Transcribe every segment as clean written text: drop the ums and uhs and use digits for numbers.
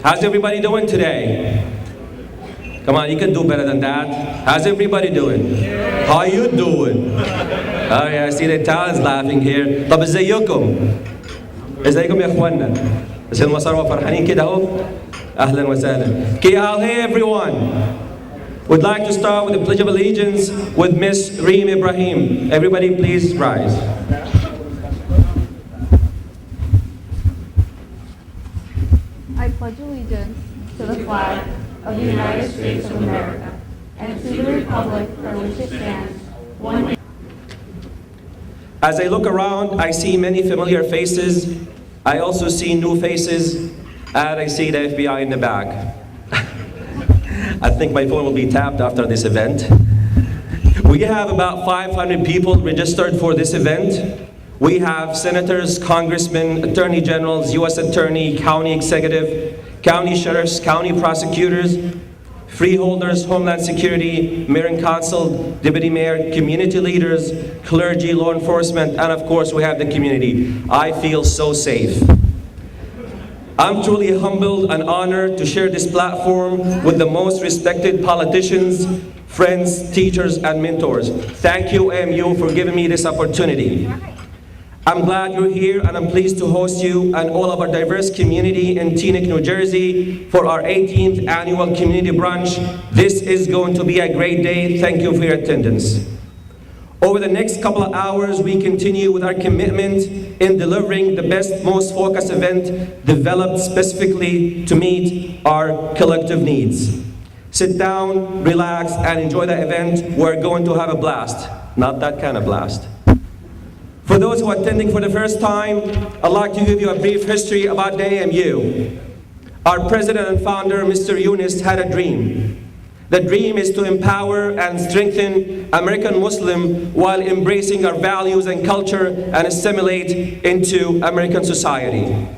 How's everybody doing today? Come on, you can do better than that. How's everybody doing? How you doing? Oh yeah, I see the talents laughing here. طب ازيكم؟ ازيكم يا اخوانا؟ بس هم صاروا فرحانين كده اهو. اهلا وسهلا. Okay, hey everyone. We'd like to start with the Pledge of Allegiance with Miss Reem Ibrahim. Everybody please rise. I pledge allegiance to the flag of the United States of America and to the republic for which it stands, one nation. As I look around, I see many familiar faces. I also see new faces, and I see the FBI in the back. I think my phone will be tapped after this event. We have about 500 people registered for this event. We have senators, congressmen, attorney generals, U.S. attorney, county executive, county sheriffs, county prosecutors, freeholders, homeland security, mayor and council, deputy mayor, community leaders, clergy, law enforcement, and of course we have the community. I feel so safe. I'm truly humbled and honored to share this platform with the most respected politicians, friends, teachers, and mentors. Thank you, AMU, for giving me this opportunity. I'm glad you're here, and I'm pleased to host you and all of our diverse community in Teaneck, New Jersey for our 18th annual community brunch. This is going to be a great day. Thank you for your attendance. Over the next couple of hours, we continue with our commitment in delivering the best, most focused event developed specifically to meet our collective needs. Sit down, relax, and enjoy the event. We're going to have a blast. Not that kind of blast. For those who are attending for the first time, I'd like to give you a brief history about the AMU. Our president and founder, Mr. Yunus, had a dream. The dream is to empower and strengthen American Muslim while embracing our values and culture and assimilate into American society.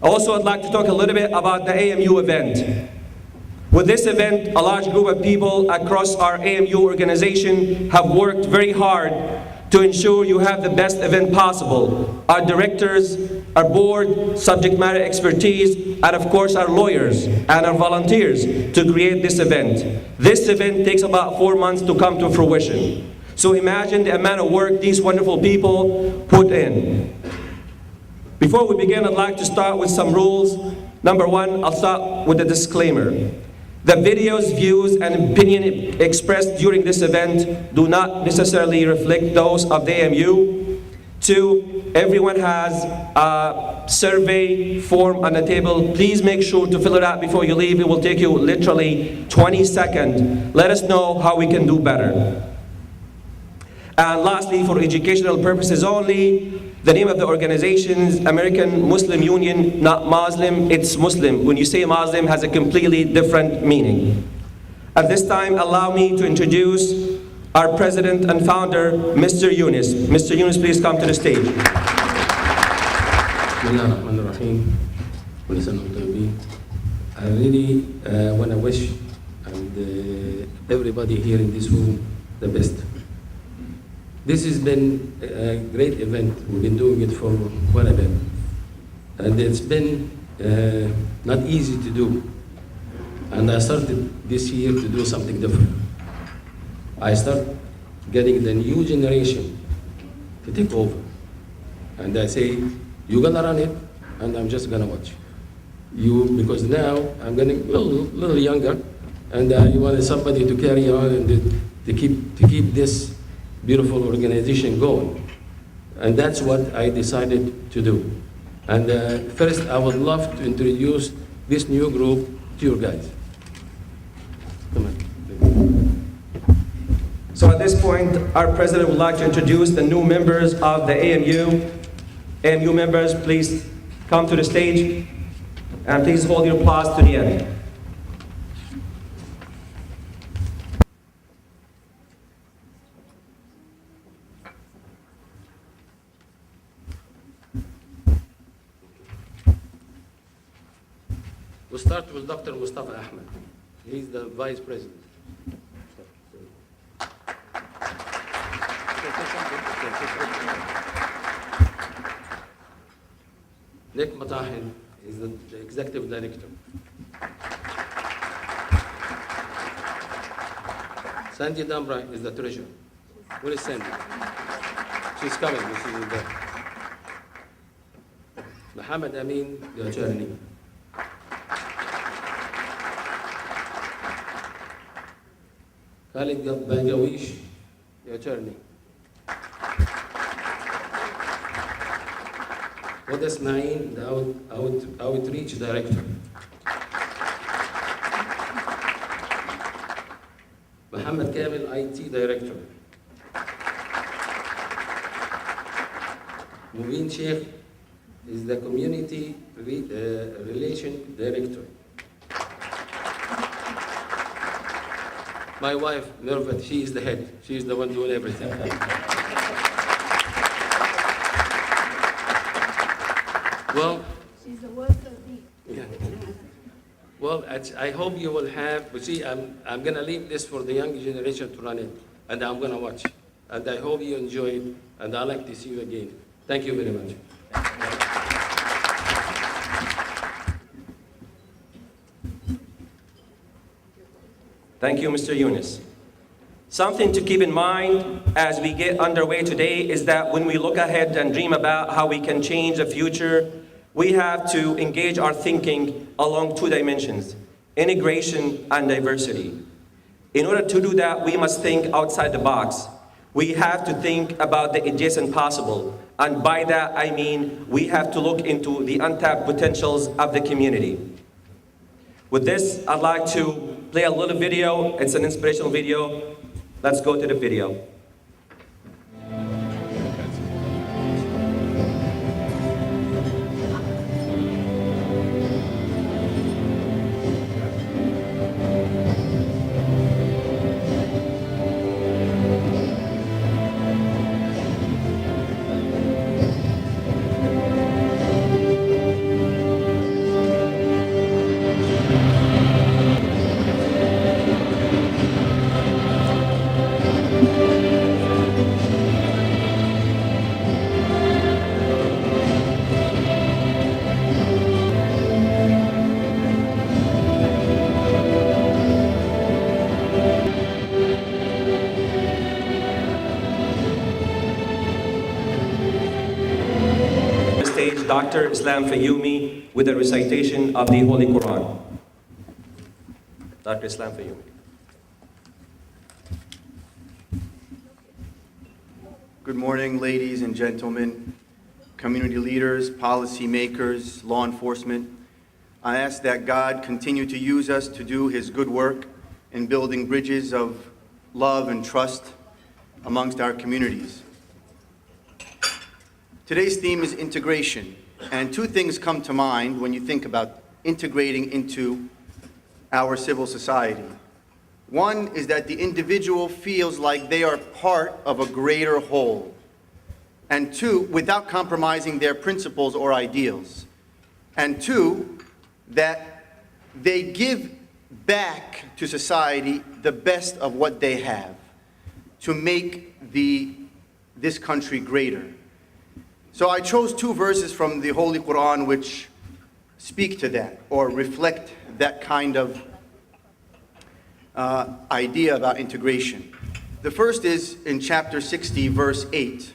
Also, I'd like to talk a little bit about the AMU event. With this event, a large group of people across our AMU organization have worked very hard to ensure you have the best event possible. Our directors, our board, subject matter expertise, and of course our lawyers and our volunteers to create this event. This event takes about 4 months to come to fruition. So imagine the amount of work these wonderful people put in. Before we begin, I'd like to start with some rules. Number one, I'll start with a disclaimer. The videos, views, and opinion expressed during this event do not necessarily reflect those of the AMU. Two, everyone has a survey form on the table. Please make sure to fill it out before you leave. It will take you literally 20 seconds. Let us know how we can do better. And lastly, for educational purposes only, the name of the organization is American Muslim Union, not Muslim, it's Muslim. When you say Muslim, it has a completely different meaning. At this time, allow me to introduce our president and founder, Mr. Yunus. Mr. Yunus, please come to the stage. I really want to wish everybody here in this room the best. This has been a great event. We've been doing it for quite a bit. And it's been not easy to do. And I started this year to do something different. I start getting the new generation to take over. And I say, you're gonna run it, and I'm just gonna watch. Because now I'm getting a little younger, and you want somebody to carry on and to keep this beautiful organization going. And that's what I decided to do. And first, I would love to introduce this new group to you guys. Come on. So at this point, our president would like to introduce the new members of the AMU. AMU members, please come to the stage, and please hold your applause to the end. We'll start with Dr. Mustafa Ahmed. He's the vice president. Nick Matahin is the executive director. Sandy Dambra is the treasurer. Where is Sandy? She's coming. This is the Muhammad Amin, the attorney. Khalid Bangawish, the attorney. Wada Ismail, the outreach director. Muhammad Kamil, IT director. Mubin Sheikh is the community relation director. My wife, Mervat, she is the head. She is the one doing everything. Well, She's the worst of me. yeah. Well, I hope you will have, but see, I'm going to leave this for the young generation to run it, and I'm going to watch. And I hope you enjoy it, and I'd like to see you again. Thank you very much. Thank you, Mr. Yunus. Something to keep in mind as we get underway today is that when we look ahead and dream about how we can change the future, we have to engage our thinking along two dimensions: integration and diversity. In order to do that, we must think outside the box. We have to think about the adjacent possible. And by that, I mean we have to look into the untapped potentials of the community. With this, I'd like to play a little video. It's an inspirational video. Let's go to the video. Dr. Islam Fayoumi with a recitation of the Holy Quran. Dr. Islam Fayoumi. Good morning, ladies and gentlemen, community leaders, policymakers, law enforcement. I ask that God continue to use us to do His good work in building bridges of love and trust amongst our communities. Today's theme is integration, and two things come to mind when you think about integrating into our civil society. One is that the individual feels like they are part of a greater whole, and two, without compromising their principles or ideals, and two, that they give back to society the best of what they have to make this country greater. So I chose two verses from the Holy Quran which speak to that or reflect that kind of idea about integration. The first is in chapter 60, verse 8,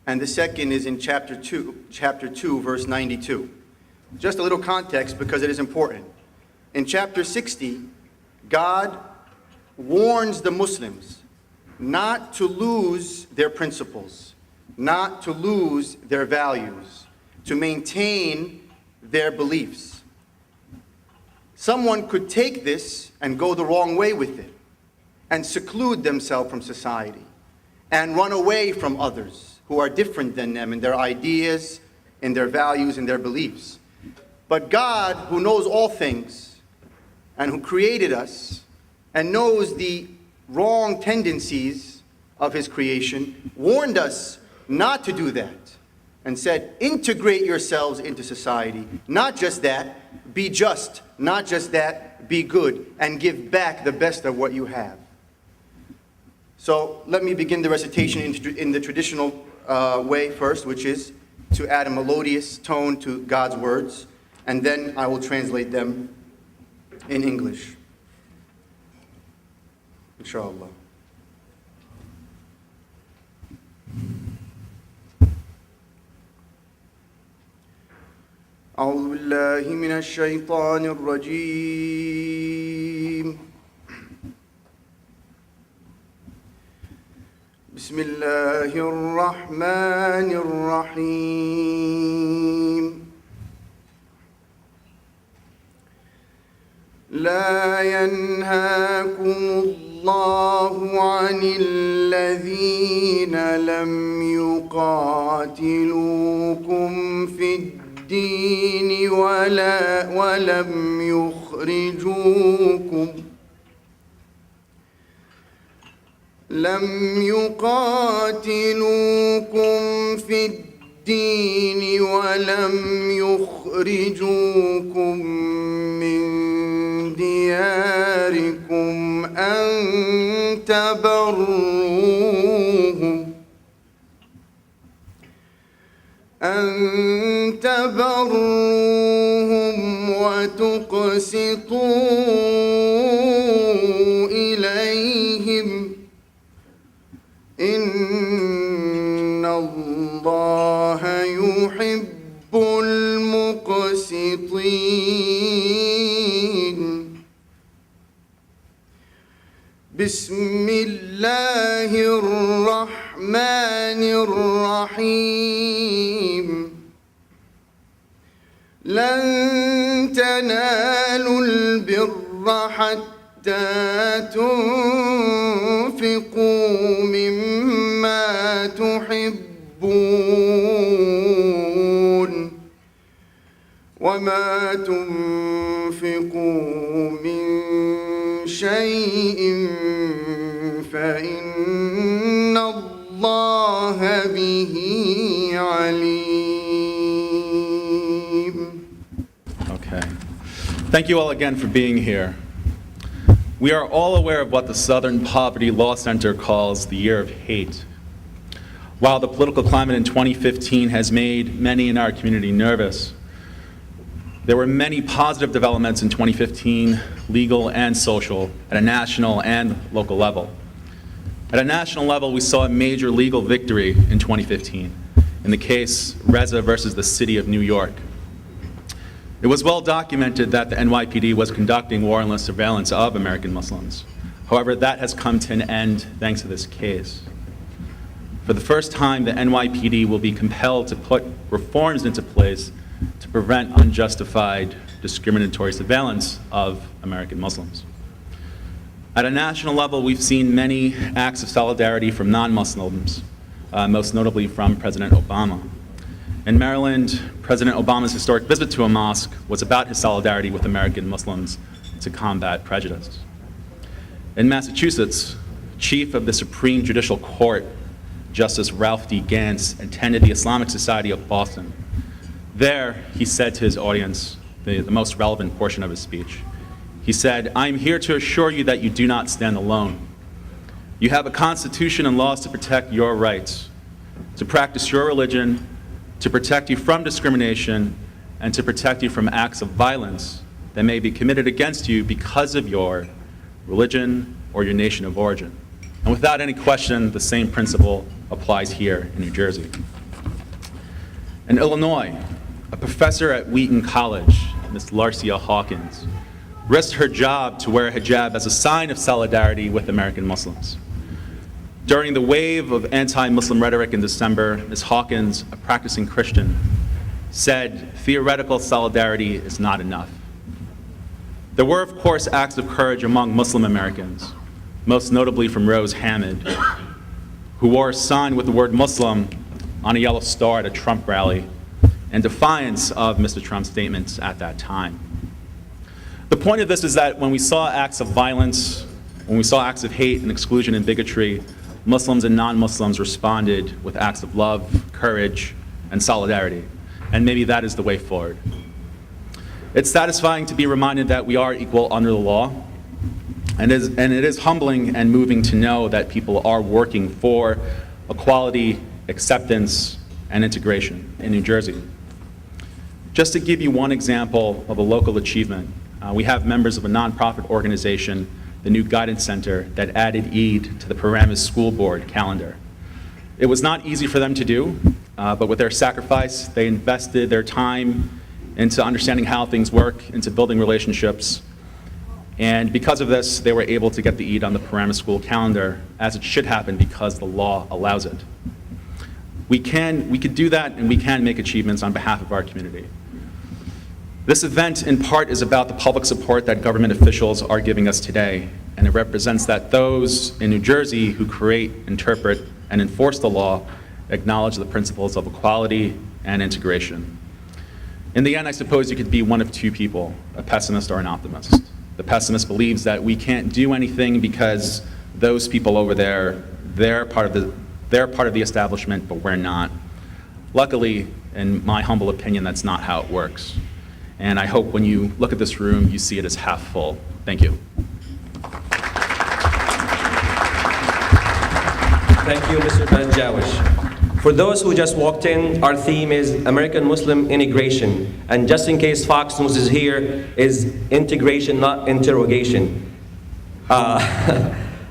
and the second is in chapter 2, verse 92. Just a little context because it is important. In chapter 60, God warns the Muslims not to lose their principles, not to lose their values, to maintain their beliefs. Someone could take this and go the wrong way with it and seclude themselves from society and run away from others who are different than them in their ideas, in their values, and their beliefs. But God, who knows all things and who created us and knows the wrong tendencies of His creation, warned us not to do that and said, integrate yourselves into society. Not just that, be just. Not just that, be good, and give back the best of what you have. So let me begin the recitation in the traditional way first, which is to add a melodious tone to God's words. and then I will translate them in English, inshallah. أعوذ بالله من الشيطان الرجيم. بسم الله الرحمن الرحيم. لا ينهاكم الله عن الذين لم يقاتلوكم في الدين ولم يقاتلوكم في الدين ولم يخرجوكم من دياركم أن تبروهم وتقسطوا إليهم إن الله يحب المقسطين. بسم الله الرحمن الرحيم. لن تنالوا البر حتى تنفقوا مما تحبون وما تنفقوا من شيء فإن الله به عليم. Okay. Thank you all again for being here. We are all aware of what the Southern Poverty Law Center calls the Year of Hate. While the political climate in 2015 has made many in our community nervous, there were many positive developments in 2015, legal and social, at a national and local level. At a national level, we saw a major legal victory in 2015 in the case Reza versus the City of New York. It was well documented that the NYPD was conducting warrantless surveillance of American Muslims. However, that has come to an end thanks to this case. For the first time, the NYPD will be compelled to put reforms into place to prevent unjustified discriminatory surveillance of American Muslims. At a national level, we've seen many acts of solidarity from non-Muslims, most notably from President Obama. In Maryland, President Obama's historic visit to a mosque was about his solidarity with American Muslims to combat prejudice. In Massachusetts, Chief of the Supreme Judicial Court, Justice Ralph D. Gantz, attended the Islamic Society of Boston. There, he said to his audience, the most relevant portion of his speech, he said, "I'm here to assure you that you do not stand alone. You have a constitution and laws to protect your rights, to practice your religion, to protect you from discrimination, and to protect you from acts of violence that may be committed against you because of your religion or your nation of origin." And without any question, the same principle applies here in New Jersey. In Illinois, a professor at Wheaton College, Ms. Larcia Hawkins, risked her job to wear a hijab as a sign of solidarity with American Muslims. During the wave of anti-Muslim rhetoric in December, Ms. Hawkins, a practicing Christian, said theoretical solidarity is not enough. There were, of course, acts of courage among Muslim Americans, most notably from Rose Hamid, who wore a sign with the word Muslim on a yellow star at a Trump rally in defiance of Mr. Trump's statements at that time. The point of this is that when we saw acts of violence, when we saw acts of hate and exclusion and bigotry, Muslims and non-Muslims responded with acts of love, courage, and solidarity. And maybe that is the way forward. It's satisfying to be reminded that we are equal under the law. And it is humbling and moving to know that people are working for equality, acceptance, and integration in New Jersey. Just to give you one example of a local achievement, we have members of a nonprofit organization, the New Guidance Center, that added Eid to the Paramus School Board calendar. It was not easy for them to do, but with their sacrifice, they invested their time into understanding how things work, into building relationships, and because of this, they were able to get the Eid on the Paramus School calendar, as it should happen because the law allows it. We could do that, and we can make achievements on behalf of our community. This event, in part, is about the public support that government officials are giving us today, and it represents that those in New Jersey who create, interpret, and enforce the law acknowledge the principles of equality and integration. In the end, I suppose you could be one of two people, a pessimist or an optimist. The pessimist believes that we can't do anything because those people over there, they're part of the establishment, but we're not. Luckily, in my humble opinion, that's not how it works. And I hope when you look at this room, you see it as half full. Thank you. Thank you, Mr. Banjawish. For those who just walked in, our theme is American Muslim integration. And just in case Fox News is here, is integration, not interrogation.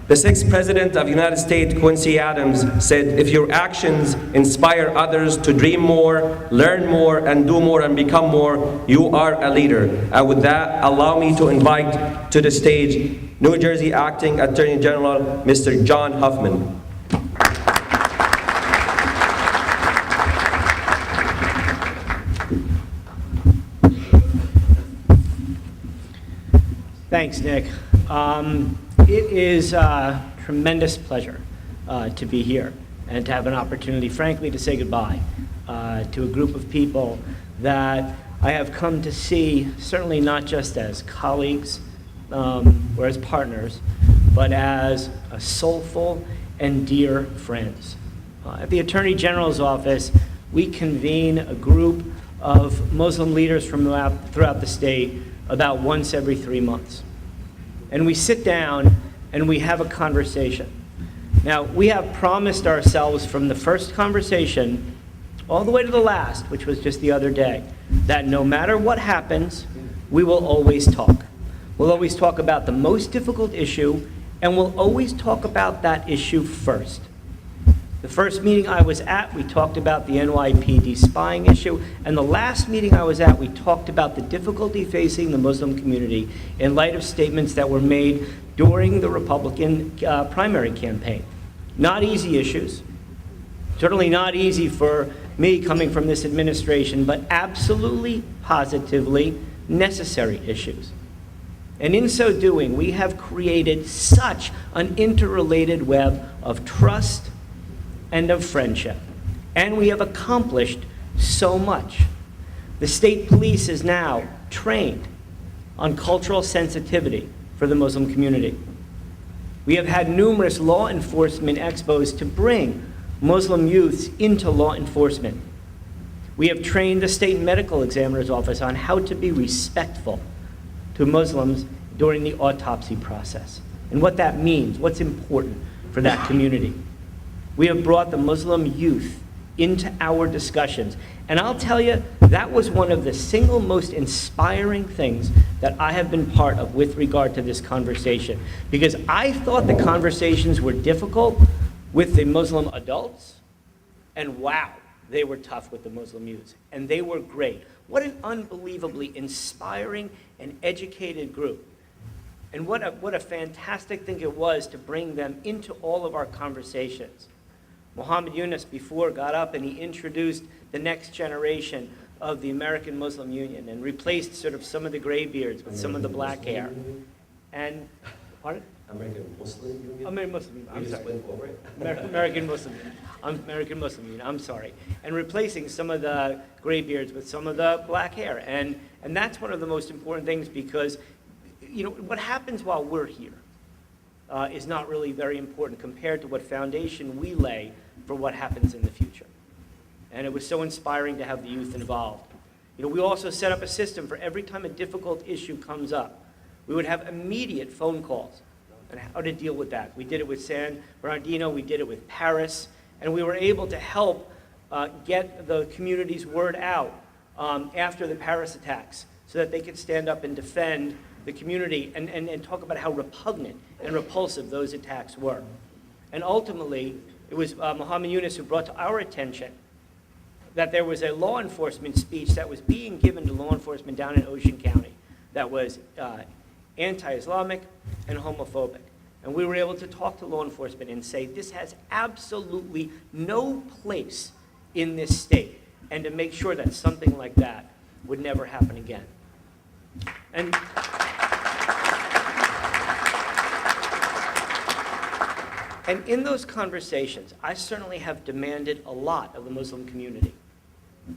The sixth President of the United States, Quincy Adams, said, if your actions inspire others to dream more, learn more, and do more and become more, you are a leader. And with that, allow me to invite to the stage New Jersey Acting Attorney General, Mr. John Huffman. Thanks, Nick. It is a tremendous pleasure to be here and to have an opportunity, frankly, to say goodbye to a group of people that I have come to see, certainly not just as colleagues or as partners, but as soulful and dear friends. At the Attorney General's office, we convene a group of Muslim leaders from throughout the state about once every 3 months. And we sit down and we have a conversation. Now, we have promised ourselves from the first conversation all the way to the last, which was just the other day, that no matter what happens, we will always talk. We'll always talk about the most difficult issue, and we'll always talk about that issue first. The first meeting I was at, we talked about the NYPD spying issue, and the last meeting I was at, we talked about the difficulty facing the Muslim community in light of statements that were made during the Republican primary campaign. Not easy issues, certainly not easy for me coming from this administration, but absolutely, positively necessary issues. And in so doing, we have created such an interrelated web of trust and of friendship. And we have accomplished so much. The state police is now trained on cultural sensitivity for the Muslim community. We have had numerous law enforcement expos to bring Muslim youths into law enforcement. We have trained the state medical examiner's office on how to be respectful to Muslims during the autopsy process and what that means, what's important for that community. We have brought the Muslim youth into our discussions. And I'll tell you, that was one of the single most inspiring things that I have been part of with regard to this conversation. Because I thought the conversations were difficult with the Muslim adults, and wow, they were tough with the Muslim youth. And they were great. What an unbelievably inspiring and educated group. And what a fantastic thing it was to bring them into all of our conversations. Muhammad Yunus before got up and he introduced the next generation of the American Muslim Union and replaced sort of some of the gray beards with some of the black hair. And, pardon? American Muslim Union? American Muslim Union, I'm You just sorry. went over it? American Muslim Union. American Muslim Union, I'm sorry. And replacing some of the gray beards with some of the black hair. And that's one of the most important things because, you know, what happens while we're here is not really very important compared to what foundation we lay for what happens in the future. And it was so inspiring to have the youth involved. You know, we also set up a system for every time a difficult issue comes up, we would have immediate phone calls on how to deal with that. We did it with San Bernardino, we did it with Paris, and we were able to help get the community's word out after the Paris attacks so that they could stand up and defend the community and talk about how repugnant and repulsive those attacks were. And ultimately, it was Muhammad Yunus who brought to our attention that there was a law enforcement speech that was being given to law enforcement down in Ocean County that was anti-Islamic and homophobic. And we were able to talk to law enforcement and say, this has absolutely no place in this state, and to make sure that something like that would never happen again. And in those conversations, I certainly have demanded a lot of the Muslim community,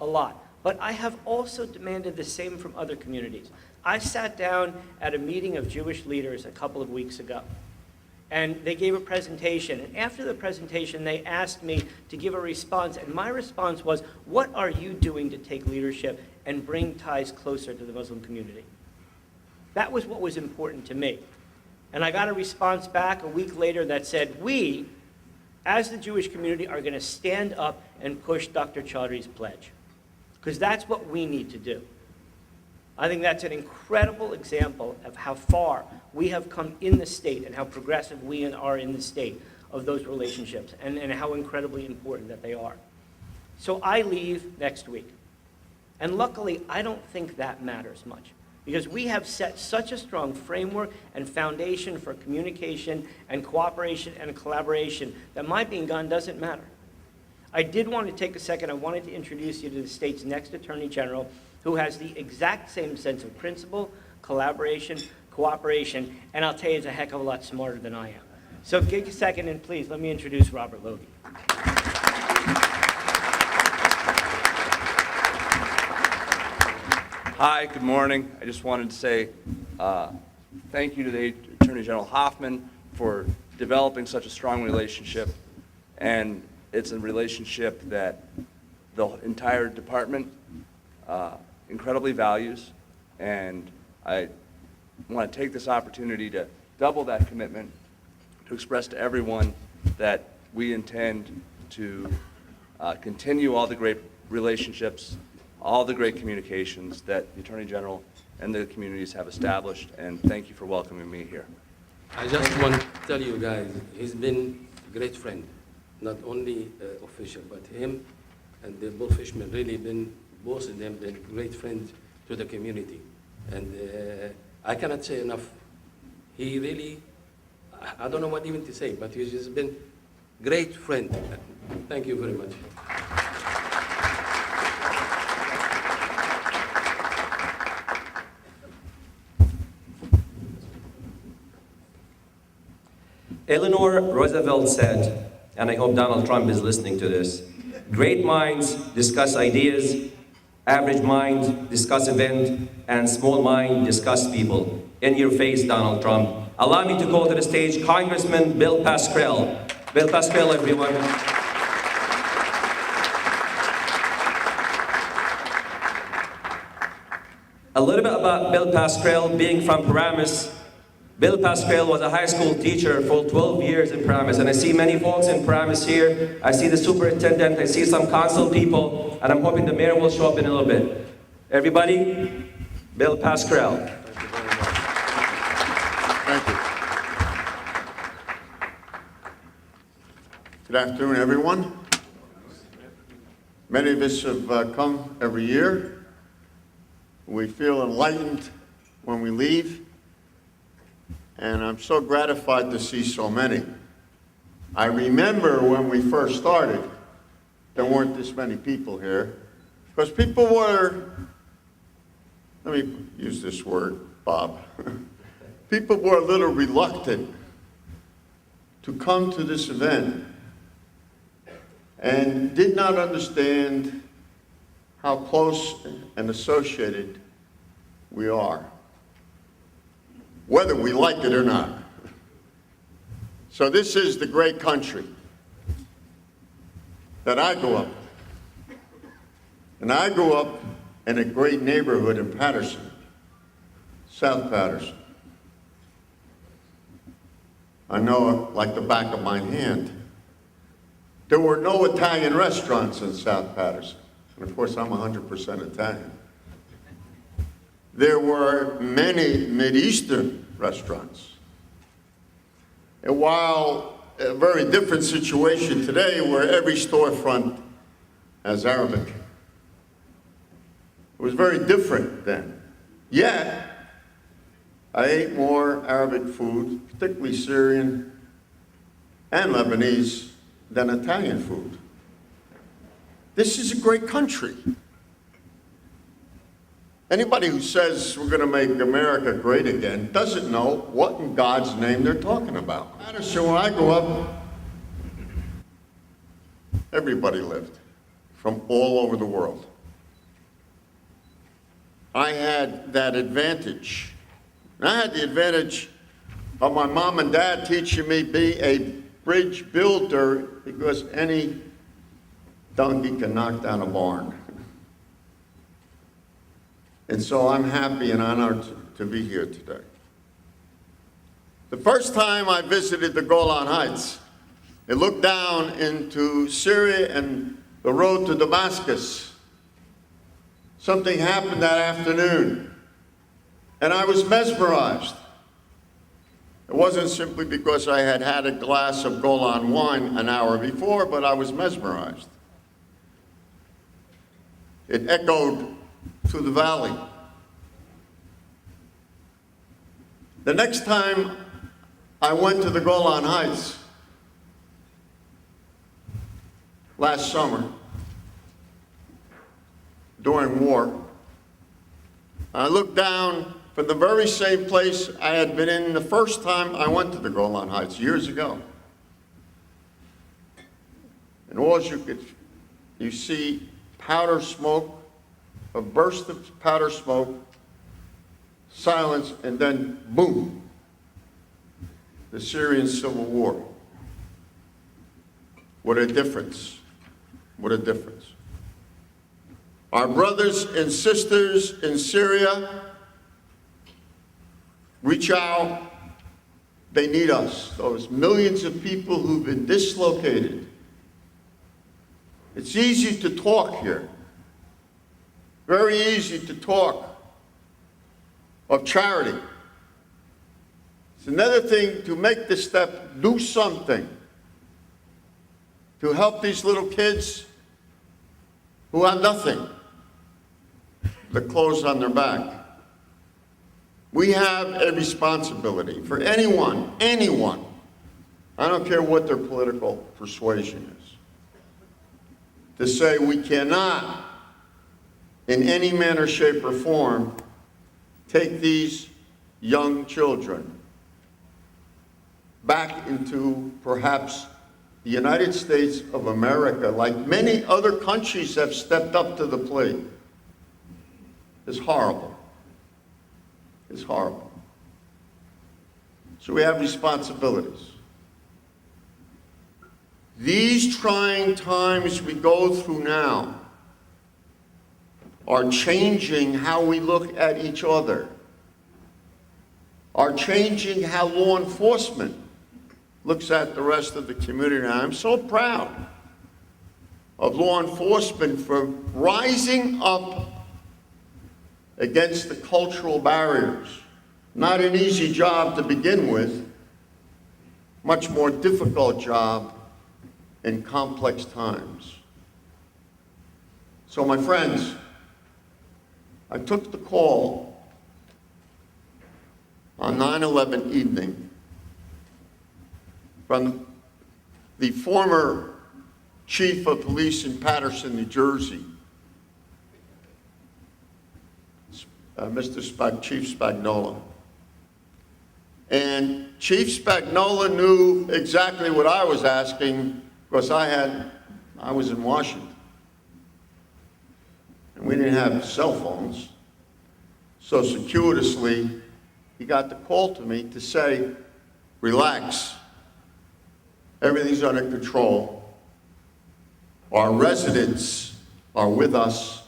a lot. But I have also demanded the same from other communities. I sat down at a meeting of Jewish leaders a couple of weeks ago, and they gave a presentation. And after the presentation, they asked me to give a response, and my response was, what are you doing to take leadership and bring ties closer to the Muslim community? That was what was important to me. And I got a response back a week later that said, we, as the Jewish community, are going to stand up and push Dr. Chaudhry's pledge, because that's what we need to do. I think that's an incredible example of how far we have come in the state and how progressive we are in the state of those relationships, and how incredibly important that they are. So I leave next week. And luckily, I don't think that matters much, because we have set such a strong framework and foundation for communication and cooperation and collaboration that my being gone doesn't matter. I did want to take a second. I wanted to introduce you to the state's next Attorney General, who has the exact same sense of principle, collaboration, cooperation, and I'll tell you, he's a heck of a lot smarter than I am. So give a second, and please, let me introduce Robert Logie. Hi, good morning. I just wanted to say thank you to the Attorney General Hoffman for developing such a strong relationship, and it's a relationship that the entire department incredibly values, and I want to take this opportunity to double that commitment to express to everyone that we intend to continue all the great relationships, all the great communications that the Attorney General and the communities have established, and thank you for welcoming me here. I just want to tell you guys, he's been a great friend, not only official, but him and the Bull Fishman really been, both of them been great friends to the community. And I cannot say enough. He really, I don't know what even to say, but he's just been great friend. Thank you very much. Eleanor Roosevelt said, and I hope Donald Trump is listening to this, great minds discuss ideas, average mind discuss event, and small mind discuss people. In your face, Donald Trump. Allow me to call to the stage Congressman Bill Pascrell. Bill Pascrell, everyone. A little bit about Bill Pascrell, being from Paramus. Bill Pascrell was a high school teacher for 12 years in Paramus, and I see many folks in Paramus here. I see the superintendent, I see some council people, and I'm hoping the mayor will show up in a little bit. Everybody, Bill Pascrell. Thank you. Good afternoon, everyone. Many of us have come every year. We feel enlightened when we leave, and I'm so gratified to see so many. I remember when we first started, there weren't this many people here, because people were, let me use this word, Bob. People were a little reluctant to come to this event and did not understand how close and associated we are, whether we like it or not. So this is the great country that I grew up in. And I grew up in a great neighborhood in Patterson, South Patterson. I know it like the back of my hand. There were no Italian restaurants in South Patterson. and of course I'm 100% Italian, there were many Mideastern restaurants. And while a very different situation today where every storefront has Arabic, it was very different then. Yet, I ate more Arabic food, particularly Syrian and Lebanese, than Italian food. This is a great country. Anybody who says we're going to make America great again doesn't know what in God's name they're talking about. Madison, when I grew up, everybody lived from all over the world. I had that advantage. And I had the advantage of my mom and dad teaching me to be a bridge builder because any donkey can knock down a barn. And so I'm happy and honored to be here today. The first time I visited the Golan Heights, I looked down into Syria and the road to Damascus. Something happened that afternoon, and I was mesmerized. It wasn't simply because I had had a glass of Golan wine an hour before, but I was mesmerized. It echoed through the valley. The next time I went to the Golan Heights, last summer, during war, I looked down from the very same place I had been in the first time I went to the Golan Heights, years ago. And all you see powder smoke, a burst of powder smoke, silence, and then boom, the Syrian civil war. What a difference. What a difference. Our brothers and sisters in Syria reach out. They need us. Those millions of people who've been dislocated. It's easy to talk here. Very easy to talk of charity. It's another thing to make the step, do something to help these little kids who have nothing, the clothes on their back. We have a responsibility for anyone, I don't care what their political persuasion is, to say we cannot, in any manner, shape, or form, take these young children back into perhaps the United States of America, like many other countries have stepped up to the plate. It's horrible. It's horrible. So we have responsibilities. These trying times we go through now are changing how we look at each other, are changing how law enforcement looks at the rest of the community. And I'm so proud of law enforcement for rising up against the cultural barriers. Not an easy job to begin with, much more difficult job in complex times. So my friends, I took the call on 9/11 evening from the former chief of police in Paterson, New Jersey, Chief Spagnola. And Chief Spagnola knew exactly what I was asking because I was in Washington. And we didn't have cell phones. So circuitously, he got the call to me to say, relax, everything's under control. Our residents are with us.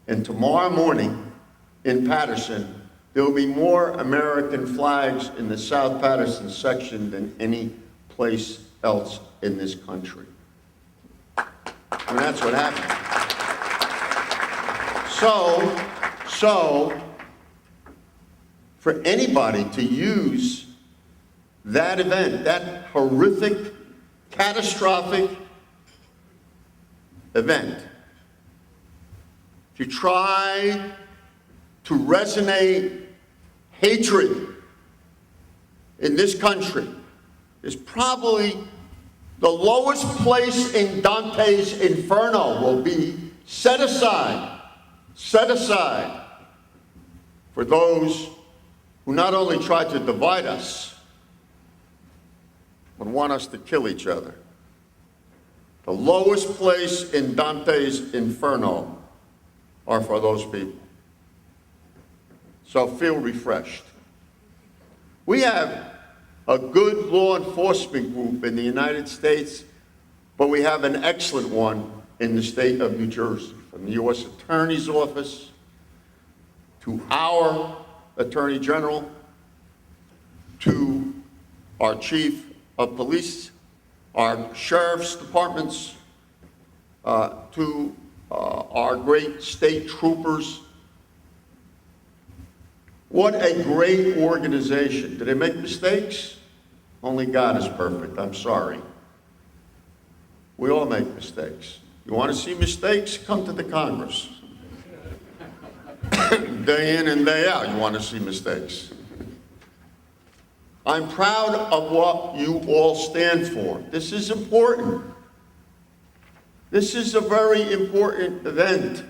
And tomorrow morning in Paterson, there will be more American flags in the South Paterson section than any place else in this country. I mean, that's what happened. So, for anybody to use that event, that horrific, catastrophic event, to try to resonate hatred in this country is probably the lowest place in Dante's Inferno. Will be set aside for those who not only try to divide us, but want us to kill each other. The lowest place in Dante's Inferno are for those people. So feel refreshed. We have a good law enforcement group in the United States, but we have an excellent one in the state of New Jersey, from the U.S. Attorney's Office to our Attorney General to our Chief of Police, our Sheriff's Departments, to our great state troopers. What a great organization. Do they make mistakes? Only God is perfect. I'm sorry. We all make mistakes. You want to see mistakes? Come to the Congress. Day in and day out, you want to see mistakes. I'm proud of what you all stand for. This is important. This is a very important event.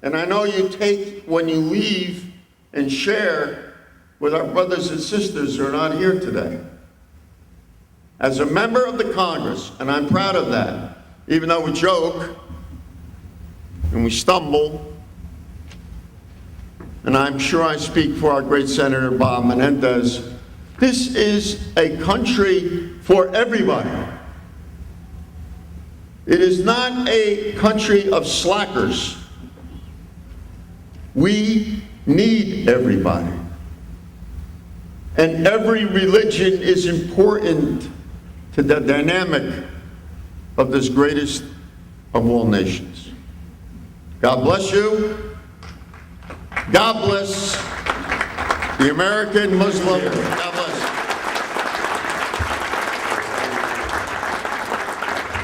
And I know you take, when you leave, and share with our brothers and sisters who are not here today. As a member of the Congress, and I'm proud of that, even though we joke and we stumble, and I'm sure I speak for our great Senator Bob Menendez, this is a country for everybody. It is not a country of slackers. We need everybody. And every religion is important to the dynamic of this greatest of all nations. God bless you. God bless the American Muslim.